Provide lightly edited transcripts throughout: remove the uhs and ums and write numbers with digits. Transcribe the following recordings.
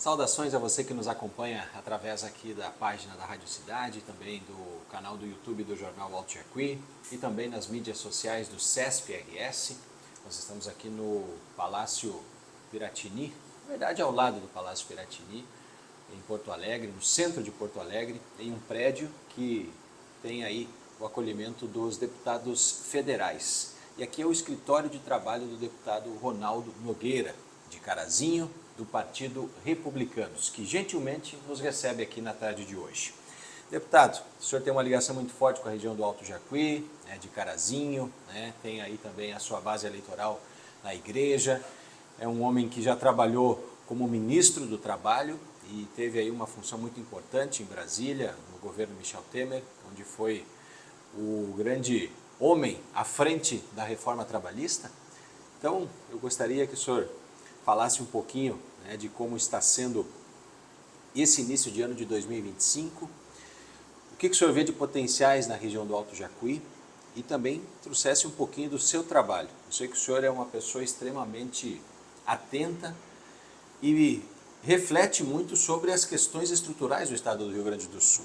Saudações a você que nos acompanha através aqui da página da Rádio Cidade, também do canal do YouTube do Jornal Alto Jacuí e também nas mídias sociais do CESP-RS. Nós estamos aqui no Palácio Piratini, na verdade ao lado do Palácio Piratini, em Porto Alegre, no centro de Porto Alegre, em um prédio que tem aí o acolhimento dos deputados federais. E aqui é o escritório de trabalho do deputado Ronaldo Nogueira, de Carazinho, do Partido Republicanos, que gentilmente nos recebe aqui na tarde de hoje. Deputado, o senhor tem uma ligação muito forte com a região do Alto Jacuí, de Carazinho, tem aí também a sua base eleitoral na igreja, é um homem que já trabalhou como ministro do Trabalho e teve aí uma função muito importante em Brasília, no governo Michel Temer, onde foi o grande homem à frente da reforma trabalhista. Então, eu gostaria que o senhor falasse um pouquinho de como está sendo esse início de ano de 2025, o que o senhor vê de potenciais na região do Alto Jacuí e também trouxesse um pouquinho do seu trabalho. Eu sei que o senhor é uma pessoa extremamente atenta e reflete muito sobre as questões estruturais do estado do Rio Grande do Sul.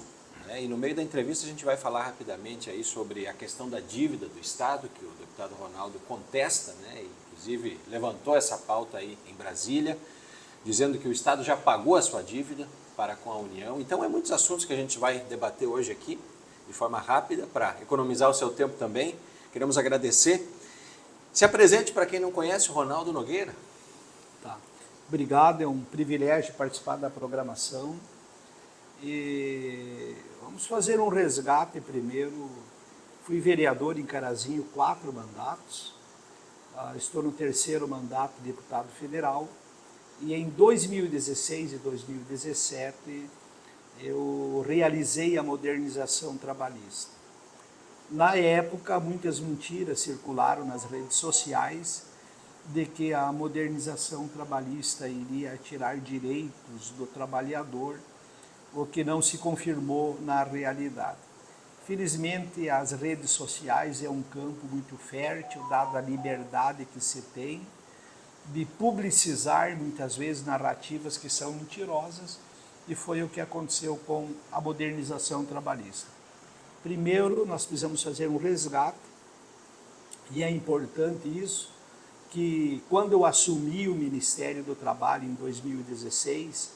E no meio da entrevista a gente vai falar rapidamente aí sobre a questão da dívida do estado, que o deputado Ronaldo contesta, inclusive levantou essa pauta aí em Brasília, dizendo que o estado já pagou a sua dívida para com a União. Então é muitos assuntos que a gente vai debater hoje aqui, de forma rápida, para economizar o seu tempo também. Queremos agradecer. Se apresente para quem não conhece o Ronaldo Nogueira. Tá. Obrigado, é um privilégio participar da programação. E vamos fazer um resgate primeiro. Fui vereador em Carazinho 4 mandatos, estou no 3º mandato de deputado federal e em 2016 e 2017 eu realizei a modernização trabalhista. Na época, muitas mentiras circularam nas redes sociais de que a modernização trabalhista iria tirar direitos do trabalhador, o que não se confirmou na realidade. Felizmente, as redes sociais é um campo muito fértil, dada a liberdade que se tem de publicizar, muitas vezes, narrativas que são mentirosas, e foi o que aconteceu com a modernização trabalhista. Primeiro, nós precisamos fazer um resgate, e é importante isso, que quando eu assumi o Ministério do Trabalho em 2016,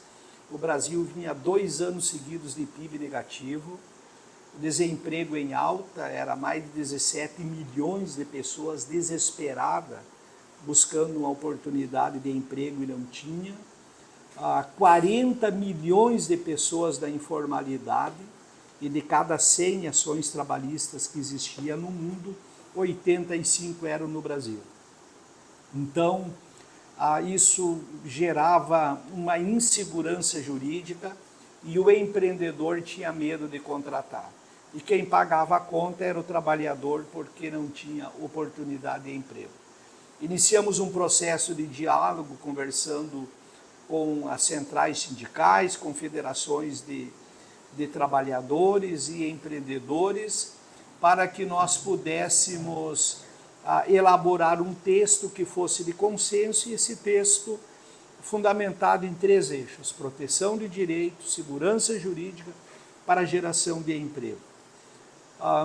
o Brasil vinha 2 anos seguidos de PIB negativo, o desemprego em alta, era mais de 17 milhões de pessoas desesperadas, buscando uma oportunidade de emprego e não tinha, 40 milhões de pessoas da informalidade, e de cada 100 ações trabalhistas que existiam no mundo, 85 eram no Brasil. Então, isso gerava uma insegurança jurídica e o empreendedor tinha medo de contratar. E quem pagava a conta era o trabalhador porque não tinha oportunidade de emprego. Iniciamos um processo de diálogo, conversando com as centrais sindicais, confederações de trabalhadores e empreendedores, para que nós pudéssemos elaborar um texto que fosse de consenso, e esse texto fundamentado em 3 eixos: proteção de direitos, segurança jurídica para a geração de emprego.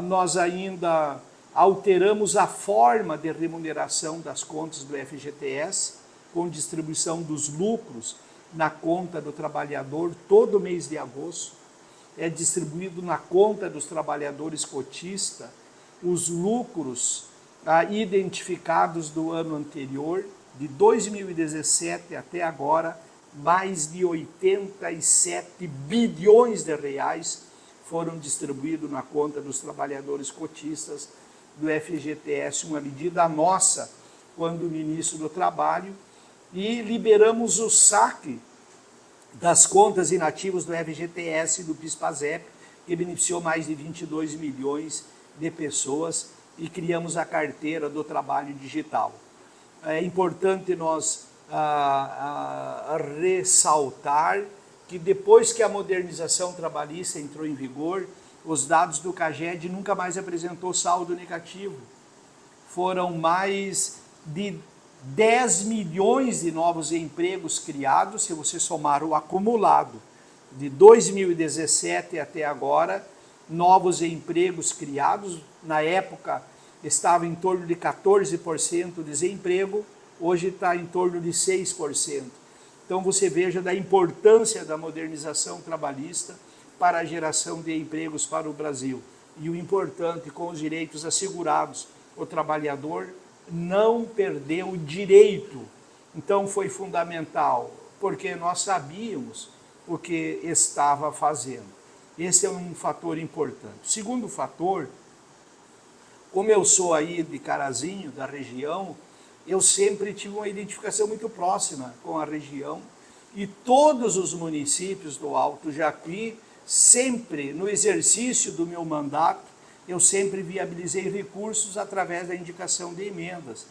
Nós ainda alteramos a forma de remuneração das contas do FGTS, com distribuição dos lucros na conta do trabalhador todo mês de agosto. É distribuído na conta dos trabalhadores cotistas os lucros identificados do ano anterior, de 2017 até agora, mais de 87 bilhões de reais foram distribuídos na conta dos trabalhadores cotistas do FGTS, uma medida nossa quando ministro do Trabalho, e liberamos o saque das contas inativas do FGTS e do PIS/PASEP, que beneficiou mais de 22 milhões de pessoas, e criamos a carteira do trabalho digital. É importante nós ressaltar que depois que a modernização trabalhista entrou em vigor, os dados do CAGED nunca mais apresentou saldo negativo. Foram mais de 10 milhões de novos empregos criados, se você somar o acumulado de 2017 até agora, novos empregos criados. Na época estava em torno de 14% de desemprego, hoje está em torno de 6%. Então você veja da importância da modernização trabalhista para a geração de empregos para o Brasil. E o importante, com os direitos assegurados, o trabalhador não perdeu o direito. Então foi fundamental, porque nós sabíamos o que estava fazendo. Esse é um fator importante. O segundo fator, como eu sou aí de Carazinho, da região, eu sempre tive uma identificação muito próxima com a região e todos os municípios do Alto Jacuí, sempre no exercício do meu mandato, eu sempre viabilizei recursos através da indicação de emendas.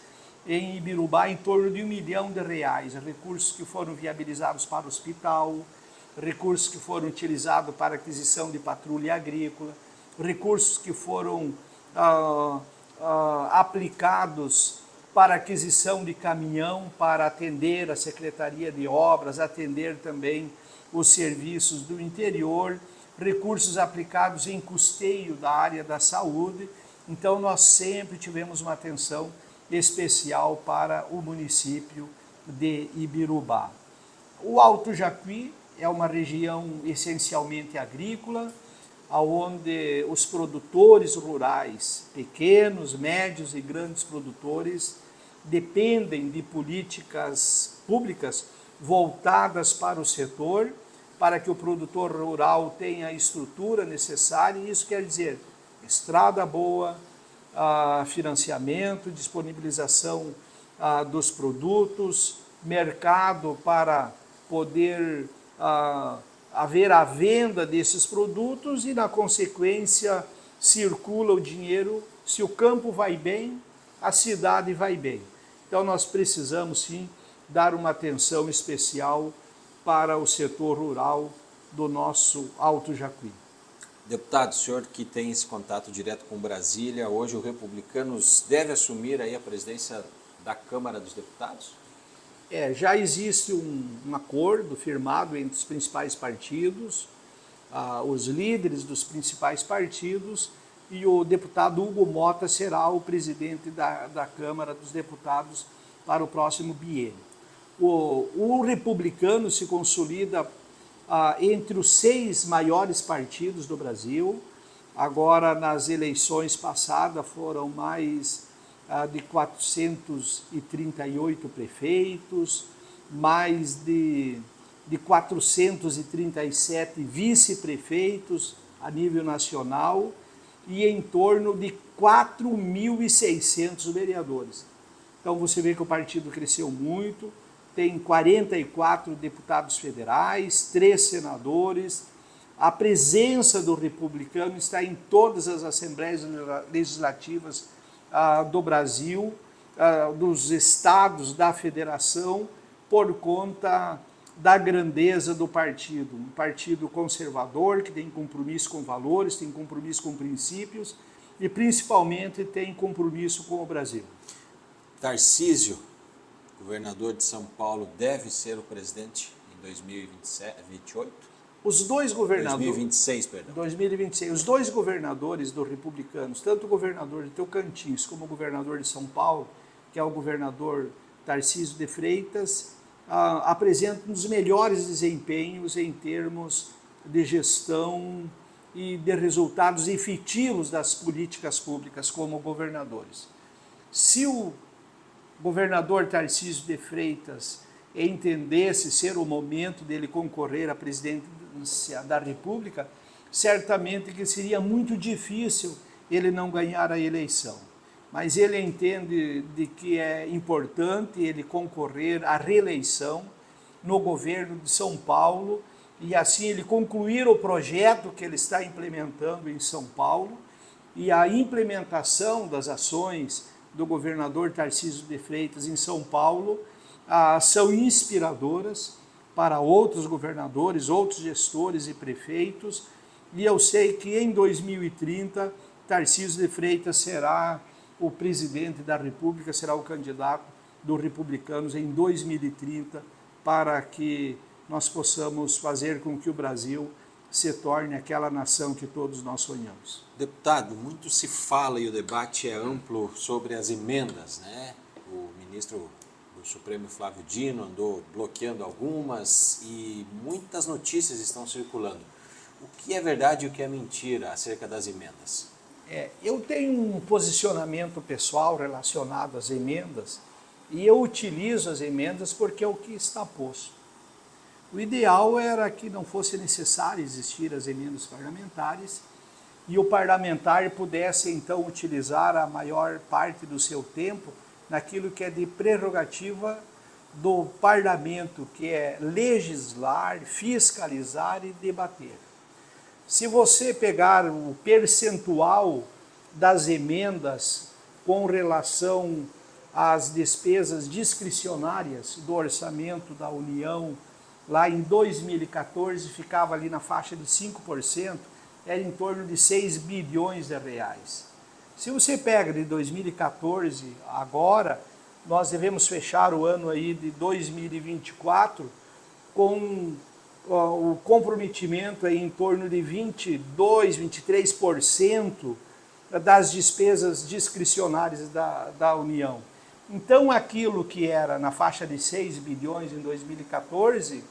Em Ibirubá, em torno de R$1 milhão, recursos que foram viabilizados para o hospital, recursos que foram utilizados para aquisição de patrulha agrícola, recursos que foram aplicados para aquisição de caminhão para atender a Secretaria de Obras, atender também os serviços do interior, recursos aplicados em custeio da área da saúde. Então nós sempre tivemos uma atenção especial para o município de Ibirubá. O Alto Jacuí é uma região essencialmente agrícola, onde os produtores rurais, pequenos, médios e grandes produtores, dependem de políticas públicas voltadas para o setor, para que o produtor rural tenha a estrutura necessária. E isso quer dizer estrada boa, financiamento, disponibilização dos produtos, mercado para poder haver a venda desses produtos e, na consequência, circula o dinheiro. Se o campo vai bem, a cidade vai bem. Então nós precisamos sim dar uma atenção especial para o setor rural do nosso Alto Jacuí. Deputado, o senhor que tem esse contato direto com Brasília, hoje o Republicanos deve assumir aí a presidência da Câmara dos Deputados? Já existe um acordo firmado entre os principais partidos, os líderes dos principais partidos, e o deputado Hugo Mota será o presidente da Câmara dos Deputados para o próximo biênio. O republicano se consolida entre os 6 maiores partidos do Brasil. Agora, nas eleições passadas, foram mais de 438 prefeitos, mais de 437 vice-prefeitos a nível nacional e em torno de 4.600 vereadores. Então você vê que o partido cresceu muito, tem 44 deputados federais, 3 senadores. A presença do republicano está em todas as assembleias legislativas do Brasil, dos estados, da federação, por conta da grandeza do partido. Um partido conservador, que tem compromisso com valores, tem compromisso com princípios e principalmente tem compromisso com o Brasil. Tarcísio, governador de São Paulo, deve ser o presidente em 2028? Os dois governadores... 2026, perdão. 2026. Os dois governadores do Republicanos, tanto o governador de Tocantins como o governador de São Paulo, que é o governador Tarcísio de Freitas, apresentam os melhores desempenhos em termos de gestão e de resultados efetivos das políticas públicas como governadores. Se o governador Tarcísio de Freitas entendesse ser o momento dele concorrer à presidência da República, certamente que seria muito difícil ele não ganhar a eleição. Mas ele entende de que é importante ele concorrer à reeleição no governo de São Paulo e assim ele concluir o projeto que ele está implementando em São Paulo, e a implementação das ações do governador Tarcísio de Freitas em São Paulo são inspiradoras para outros governadores, outros gestores e prefeitos, e eu sei que em 2030 Tarcísio de Freitas será o presidente da República, será o candidato do Republicanos em 2030, para que nós possamos fazer com que o Brasil se torne aquela nação que todos nós sonhamos. Deputado, muito se fala e o debate é amplo sobre as emendas, né? O ministro do Supremo, Flávio Dino, andou bloqueando algumas e muitas notícias estão circulando. O que é verdade e o que é mentira acerca das emendas? Eu tenho um posicionamento pessoal relacionado às emendas e eu utilizo as emendas porque é o que está posto. O ideal era que não fosse necessário existir as emendas parlamentares e o parlamentar pudesse então utilizar a maior parte do seu tempo naquilo que é de prerrogativa do parlamento, que é legislar, fiscalizar e debater. Se você pegar o percentual das emendas com relação às despesas discricionárias do orçamento da União, lá em 2014 ficava ali na faixa de 5%, era em torno de 6 bilhões de reais. Se você pega de 2014, agora, nós devemos fechar o ano aí de 2024 com o comprometimento aí em torno de 22, 23% das despesas discricionárias da União. Então, aquilo que era na faixa de 6 bilhões em 2014,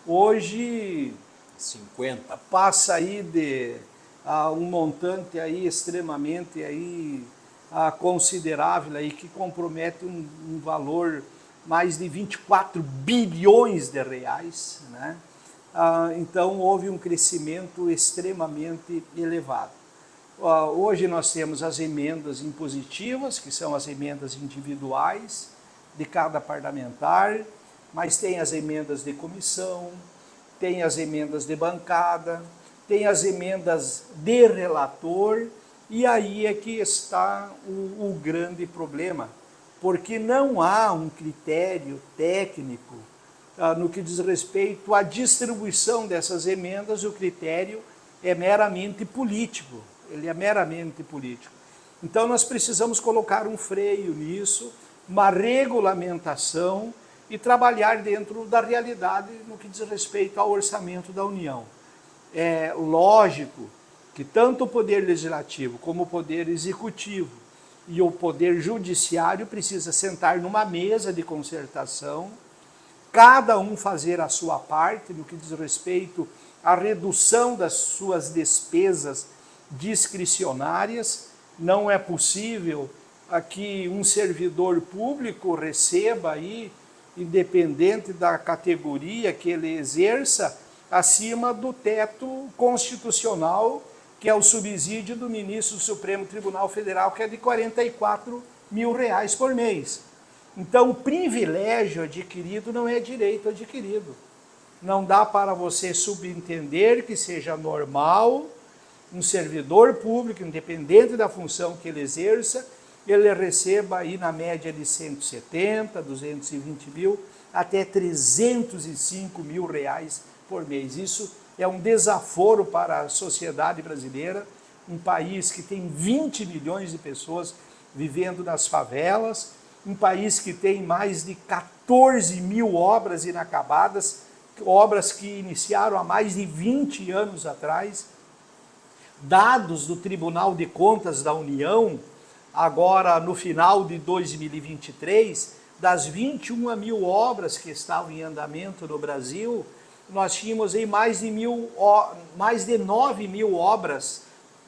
hoje 50 passa aí de um montante aí extremamente aí, considerável, aí, que compromete um valor mais de 24 bilhões de reais, né? Então, houve um crescimento extremamente elevado. Hoje nós temos as emendas impositivas, que são as emendas individuais de cada parlamentar, mas tem as emendas de comissão, tem as emendas de bancada, tem as emendas de relator, e aí é que está o grande problema, porque não há um critério técnico no que diz respeito à distribuição dessas emendas. O critério é meramente político, ele é meramente político. Então nós precisamos colocar um freio nisso, uma regulamentação e trabalhar dentro da realidade no que diz respeito ao orçamento da União. É lógico que tanto o Poder Legislativo como o Poder Executivo e o Poder Judiciário precisa sentar numa mesa de concertação, cada um fazer a sua parte no que diz respeito à redução das suas despesas discricionárias. Não é possível que um servidor público receba aí, independente da categoria que ele exerça, acima do teto constitucional, que é o subsídio do ministro do Supremo Tribunal Federal, que é de R$44 mil por mês. Então, o privilégio adquirido não é direito adquirido. Não dá para você subentender que seja normal um servidor público, independente da função que ele exerça, ele receba aí na média de 170, 220 mil, até 305 mil reais por mês. Isso é um desaforo para a sociedade brasileira, um país que tem 20 milhões de pessoas vivendo nas favelas, um país que tem mais de 14 mil obras inacabadas, obras que iniciaram há mais de 20 anos atrás. Dados do Tribunal de Contas da União, agora no final de 2023, das 21 mil obras que estavam em andamento no Brasil, nós tínhamos aí mais de 9 mil obras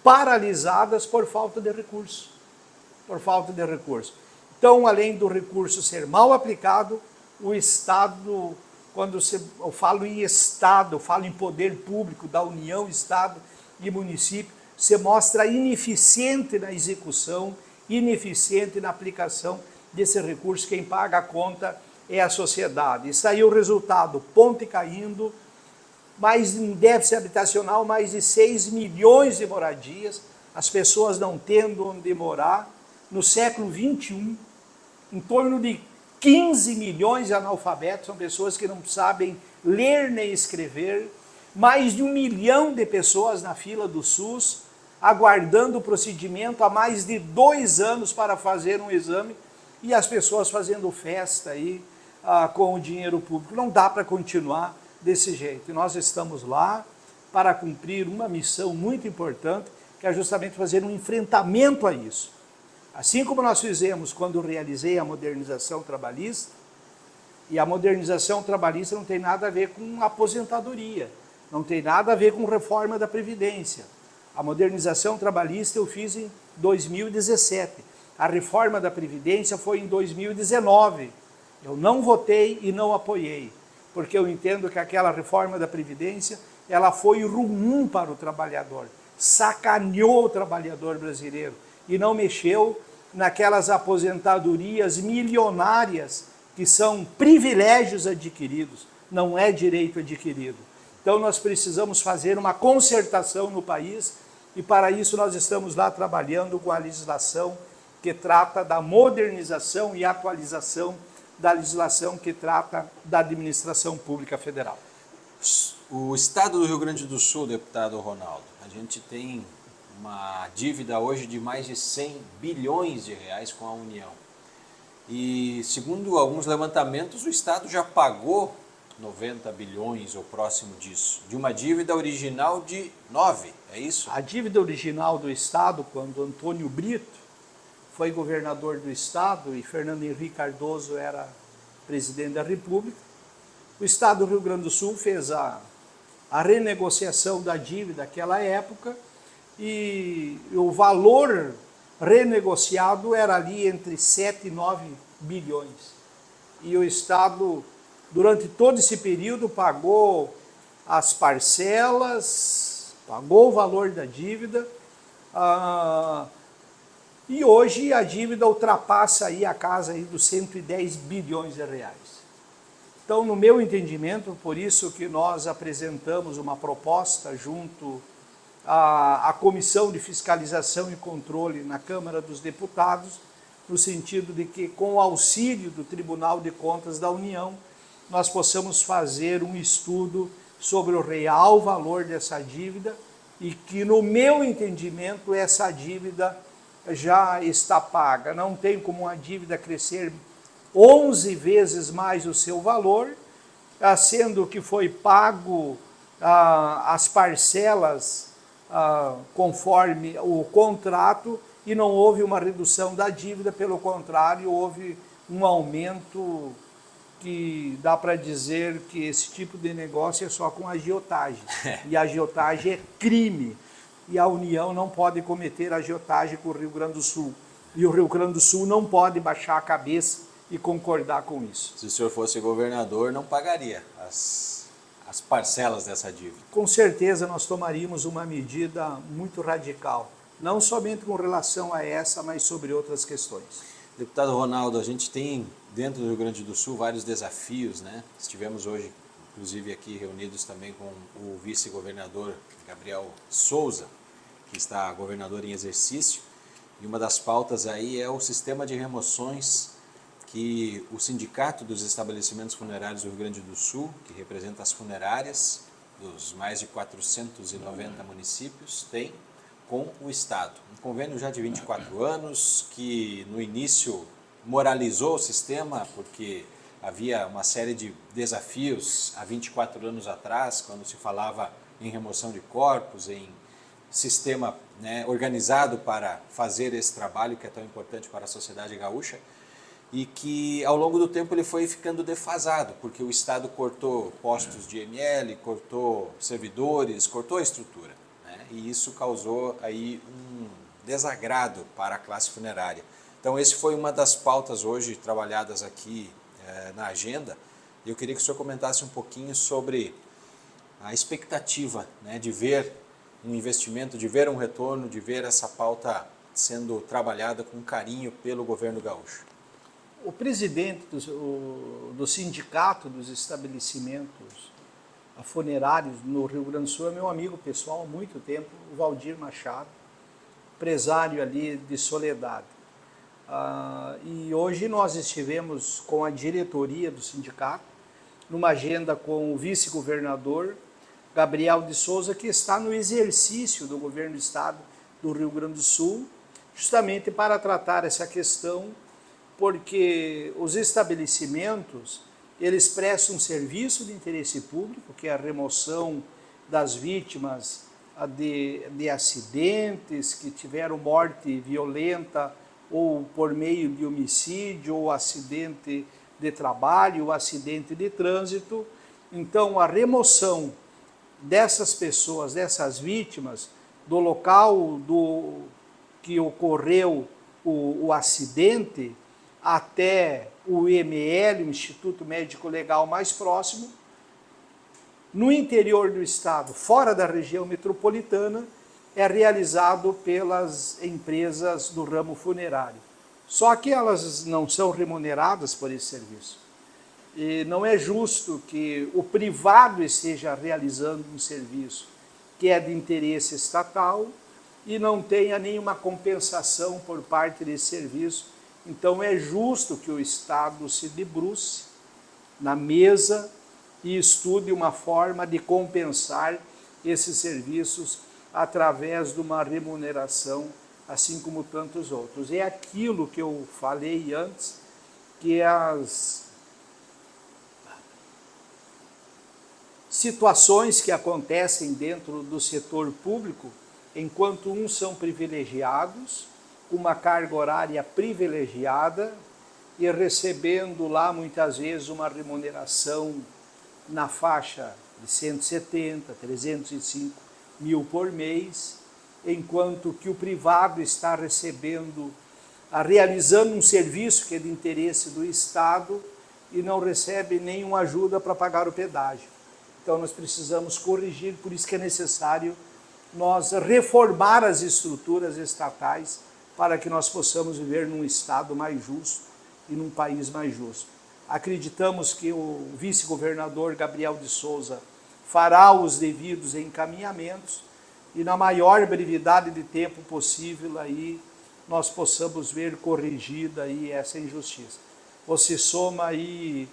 paralisadas por falta de recurso. Então, além do recurso ser mal aplicado, o Estado, quando eu falo em Estado, eu falo em poder público da União, Estado e município, se mostra ineficiente na execução, ineficiente na aplicação desse recurso. Quem paga a conta é a sociedade. Está aí o resultado: ponte caindo, mais em déficit habitacional, mais de 6 milhões de moradias, as pessoas não tendo onde morar. No século XXI, em torno de 15 milhões de analfabetos, são pessoas que não sabem ler nem escrever, mais de 1 milhão de pessoas na fila do SUS, aguardando o procedimento há mais de 2 anos para fazer um exame e as pessoas fazendo festa aí com o dinheiro público. Não dá para continuar desse jeito. E nós estamos lá para cumprir uma missão muito importante, que é justamente fazer um enfrentamento a isso. Assim como nós fizemos quando realizei a modernização trabalhista, e a modernização trabalhista não tem nada a ver com aposentadoria, não tem nada a ver com reforma da Previdência. A modernização trabalhista eu fiz em 2017. A reforma da Previdência foi em 2019. Eu não votei e não apoiei, porque eu entendo que aquela reforma da Previdência, ela foi ruim para o trabalhador, sacaneou o trabalhador brasileiro e não mexeu naquelas aposentadorias milionárias que são privilégios adquiridos, não é direito adquirido. Então nós precisamos fazer uma concertação no país e para isso nós estamos lá trabalhando com a legislação que trata da modernização e atualização da legislação que trata da administração pública federal. O Estado do Rio Grande do Sul, deputado Ronaldo, a gente tem uma dívida hoje de mais de 100 bilhões de reais com a União. E segundo alguns levantamentos, o Estado já pagou 90 bilhões ou próximo disso, de uma dívida original de 9, é isso? A dívida original do Estado, quando Antônio Brito foi governador do Estado e Fernando Henrique Cardoso era presidente da República, o Estado do Rio Grande do Sul fez a renegociação da dívida naquela época e o valor renegociado era ali entre 7 e 9 bilhões. E o Estado, durante todo esse período, pagou as parcelas, pagou o valor da dívida, e hoje a dívida ultrapassa aí a casa aí dos 110 bilhões de reais. Então, no meu entendimento, por isso que nós apresentamos uma proposta junto à Comissão de Fiscalização e Controle na Câmara dos Deputados, no sentido de que, com o auxílio do Tribunal de Contas da União, nós possamos fazer um estudo sobre o real valor dessa dívida e que, no meu entendimento, essa dívida já está paga. Não tem como uma dívida crescer 11 vezes mais o seu valor, sendo que foi pago as parcelas conforme o contrato e não houve uma redução da dívida, pelo contrário, houve um aumento que dá para dizer que esse tipo de negócio é só com agiotagem. E agiotagem é crime. E a União não pode cometer agiotagem com o Rio Grande do Sul. E o Rio Grande do Sul não pode baixar a cabeça e concordar com isso. Se o senhor fosse governador, não pagaria as parcelas dessa dívida? Com certeza nós tomaríamos uma medida muito radical, não somente com relação a essa, mas sobre outras questões. Deputado Ronaldo, a gente tem dentro do Rio Grande do Sul vários desafios, né? Estivemos hoje, inclusive, aqui reunidos também com o vice-governador Gabriel Souza, que está governador em exercício, e uma das pautas aí é o sistema de remoções que o Sindicato dos Estabelecimentos Funerários do Rio Grande do Sul, que representa as funerárias dos mais de 490 municípios, tem com o Estado. Um convênio já de 24 anos, que no início moralizou o sistema, porque havia uma série de desafios há 24 anos atrás, quando se falava em remoção de corpos, em sistema, né, organizado para fazer esse trabalho que é tão importante para a sociedade gaúcha, e que ao longo do tempo ele foi ficando defasado, porque o Estado cortou postos de IML, cortou servidores, cortou a estrutura, né? E isso causou aí um desagrado para a classe funerária. Então esse foi uma das pautas hoje trabalhadas aqui na agenda. Eu queria que o senhor comentasse um pouquinho sobre a expectativa, né, de ver um investimento, de ver um retorno, de ver essa pauta sendo trabalhada com carinho pelo governo gaúcho. O presidente do Sindicato dos Estabelecimentos Funerários no Rio Grande do Sul é meu amigo pessoal há muito tempo, o Valdir Machado, empresário ali de Soledade. E hoje nós estivemos com a diretoria do sindicato, numa agenda com o vice-governador Gabriel de Souza, que está no exercício do governo do Estado do Rio Grande do Sul, justamente para tratar essa questão porque os estabelecimentos, eles prestam um serviço de interesse público, que é a remoção das vítimas de acidentes, que tiveram morte violenta, ou por meio de homicídio, ou acidente de trabalho, ou acidente de trânsito. Então, a remoção dessas pessoas, dessas vítimas, do local que ocorreu o acidente, até o IML, o Instituto Médico Legal mais próximo, no interior do estado, fora da região metropolitana, é realizado pelas empresas do ramo funerário. Só que elas não são remuneradas por esse serviço. E não é justo que o privado esteja realizando um serviço que é de interesse estatal e não tenha nenhuma compensação por parte desse serviço. Então é justo que o Estado se debruce na mesa e estude uma forma de compensar esses serviços através de uma remuneração, assim como tantos outros. É aquilo que eu falei antes, que as situações que acontecem dentro do setor público, enquanto uns são privilegiados, uma carga horária privilegiada e recebendo lá muitas vezes uma remuneração na faixa de 170, 305 mil por mês, enquanto que o privado está recebendo, realizando um serviço que é de interesse do Estado e não recebe nenhuma ajuda para pagar o pedágio. Então nós precisamos corrigir, por isso que é necessário nós reformar as estruturas estatais para que nós possamos viver num Estado mais justo e num país mais justo. Acreditamos que o vice-governador Gabriel de Souza fará os devidos encaminhamentos e na maior brevidade de tempo possível aí nós possamos ver corrigida aí essa injustiça. Você soma aí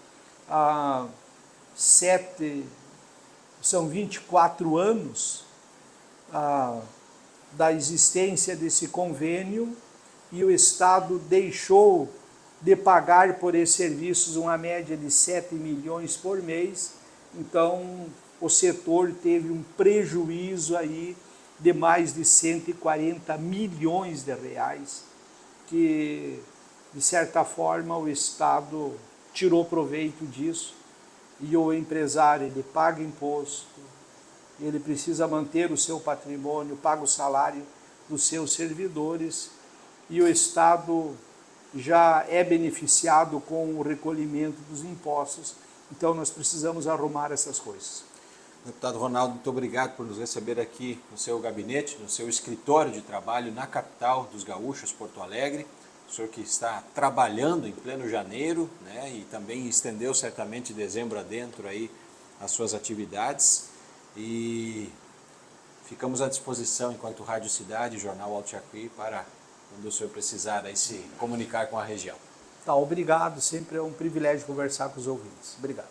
são 24 anos da existência desse convênio e o Estado deixou de pagar por esses serviços uma média de 7 milhões por mês, então o setor teve um prejuízo aí de mais de 140 milhões de reais, que de certa forma o Estado tirou proveito disso e o empresário ele paga imposto, ele precisa manter o seu patrimônio, paga o salário dos seus servidores e o Estado já é beneficiado com o recolhimento dos impostos. Então nós precisamos arrumar essas coisas. Deputado Ronaldo, muito obrigado por nos receber aqui no seu gabinete, no seu escritório de trabalho na capital dos gaúchos, Porto Alegre. O senhor que está trabalhando em pleno janeiro, né, e também estendeu certamente dezembro adentro aí as suas atividades. E ficamos à disposição enquanto Rádio Cidade e Jornal Alto Jacuí para quando o senhor precisar aí se comunicar com a região. Tá, obrigado, sempre é um privilégio conversar com os ouvintes. Obrigado.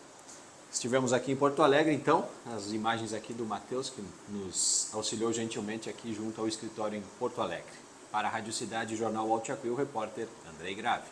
Estivemos aqui em Porto Alegre, então, as imagens aqui do Matheus, que nos auxiliou gentilmente aqui junto ao escritório em Porto Alegre. Para a Rádio Cidade e Jornal Alto Jacuí, o repórter Andrei Grave.